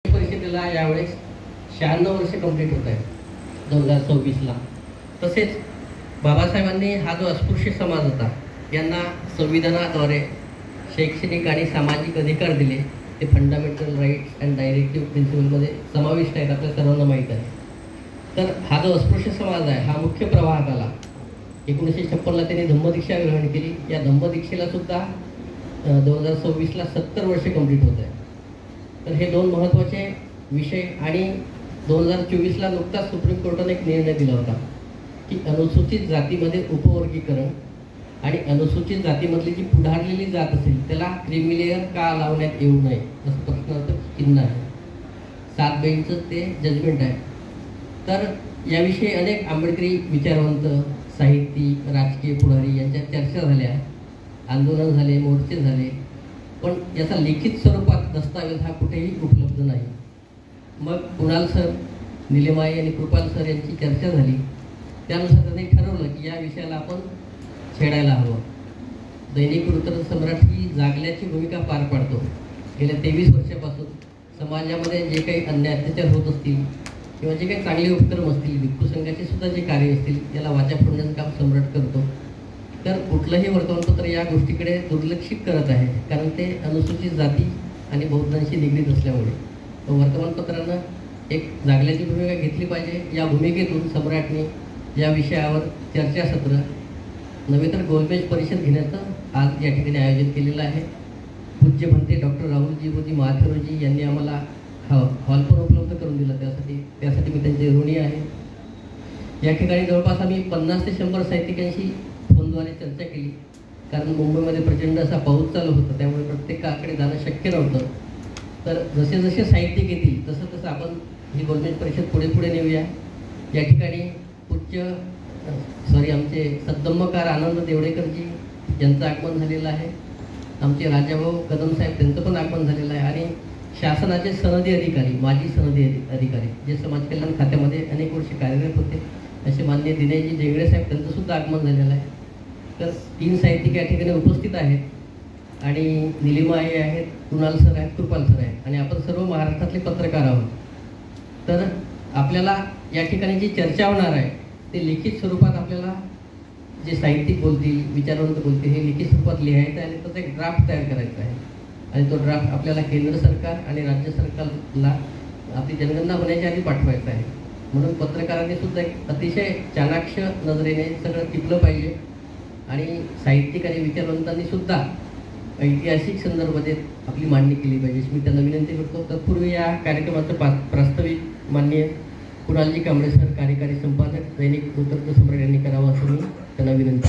परिषदेला यावेळेस 96 वर्ष कंप्लीट होत आहेत 2026ला. तसेच बाबासाहेबांनी हा जो अस्पृश्य समाज होता यांना संविधानाद्वारे शैक्षणिक आणि सामाजिक अधिकार दिले. ते फंडामेंटल राईट्स अँड डायरेक्टिव्ह प्रिन्सिपलमध्ये समाविष्ट आहेत, आपल्या सर्वांना माहीत आहे. तर हा जो अस्पृश्य समाज आहे हा मुख्य प्रवाहात आला. 1956ला त्यांनी धम्मदीक्षा ग्रहण केली. या धम्मदीक्षेला सुद्धा 2026ला 70 वर्ष कंप्लीट होत आहे. तर हे दोन महत्त्वाचे विषय. आणि 2024ला नुकताच सुप्रीम कोर्टाने एक निर्णय दिला होता की अनुसूचित जातीमध्ये उपवर्गीकरण आणि अनुसूचित जातीमधली जी पुढारलेली जात असेल त्याला क्रीमी लेअर का लावण्यात येऊ नये असं प्रश्नार्थक चिन्ह आहे. 7 बेंचचं ते जजमेंट आहे. तर याविषयी अनेक आंबेडकरी विचारवंत, साहित्यिक, राजकीय पुढारी यांच्या चर्चा झाल्या, आंदोलन झाले, मोर्चे झाले, पण याचा लिखित स्वरूपात दस्तावेज हा कुठेही उपलब्ध नाही. मग कुणाल सर, निलेमाई आणि कृपाल सर यांची चर्चा झाली. त्यानुसार त्यांनी ठरवलं की या विषयाला आपण छेडायला हवं. दैनिक वृत्तसम्राट ही जागल्याची भूमिका पार पाडतो. गेल्या 23 वर्षापासून समाजामध्ये जे काही अन्याय अत्याचार होत असतील किंवा जे काही चांगले उपक्रम असतील, भिक्खू संघाचे सुद्धा जे कार्य असतील याला वाचा फोडण्याचं काम सम्राट करतो. तर कुठलंही वर्तमानपत्र या गोष्टीकडे दुर्लक्षित करत आहे, कारण ते अनुसूचित जाती आणि बौद्धांशी निगडीत असल्यामुळे. वर्तमानपत्रानं एक जागल्याची भूमिका घेतली पाहिजे. या भूमिकेतून सम्राटने या विषयावर चर्चासत्र नव्हे तर गोलमेज परिषद घेण्याचं आज या ठिकाणी आयोजन केलेलं आहे. पूज्य म्हणते डॉक्टर राहुलजी बोजी महाथेरोजी यांनी आम्हाला हॉल पण उपलब्ध करून दिला, त्यासाठी मी त्यांचे ऋणी आहे. या ठिकाणी जवळपास आम्ही 50 ते 100 साहित्यिकांशी फोनद्वारे चर्चा केली, कारण मुंबईमध्ये प्रचंड असा पाऊस चालू होता, त्यामुळे प्रत्येकाकडे जाणं शक्य नव्हतं. तर जसे जसे साहित्यिक येतील तसं तसं आपण ही गोलमेज परिषद पुढे नेऊया. या ठिकाणी आमचे सद्धम्मकार आनंद देवडेकरजी यांचं आगमन झालेलं आहे. आमचे राजाभाऊ कदम साहेब त्यांचं पण आगमन झालेलं आहे. आणि शासनाचे सनदी अधिकारी, माजी सनदी अधिकारी जे समाज कल्याण खात्यामध्ये अनेक वर्ष कार्यरत होते, असे माननीय दिनेशजी जेगडे साहेब त्यांचं सुद्धा आगमन झालेलं आहे. तर 3 साहित्यिक या ठिकाणी उपस्थित आहेत. आणि निलिमाई आहेत, कुणाल सर आहेत, कृपाल सर आहेत, आणि आपण सर्व महाराष्ट्रातले पत्रकार आहोत. तर आपल्याला या ठिकाणी जी चर्चा होणार आहे ते लिखित स्वरूपात आपल्याला जे साहित्यिक बोलतील, विचारवंत बोलतील, हे लिखित स्वरूपात लिहायचं आहे आणि त्याचा एक ड्राफ्ट तयार करायचा आहे. आणि तो ड्राफ्ट आपल्याला केंद्र सरकार आणि राज्य सरकारला आपली जनगणना होण्याच्या आधी पाठवायचा आहे. म्हणून पत्रकारांनी सुद्धा एक अतिशय चाणाक्ष नजरेने सगळं टिपलं पाहिजे. आणि साहित्यिक आणि विचारवंतांनी सुद्धा ऐतिहासिक संदर्भात आपली मांडणी केली पाहिजे अशी मी त्यांना विनंती करतो. तत्पूर्वी या कार्यक्रमाचं प्रास्ताविक माननीय कुणालजी कांबळे सर, कार्यकारी संपादक, दैनिक वृत्तसम्राट यांनी करावं असं मी त्यांना विनंती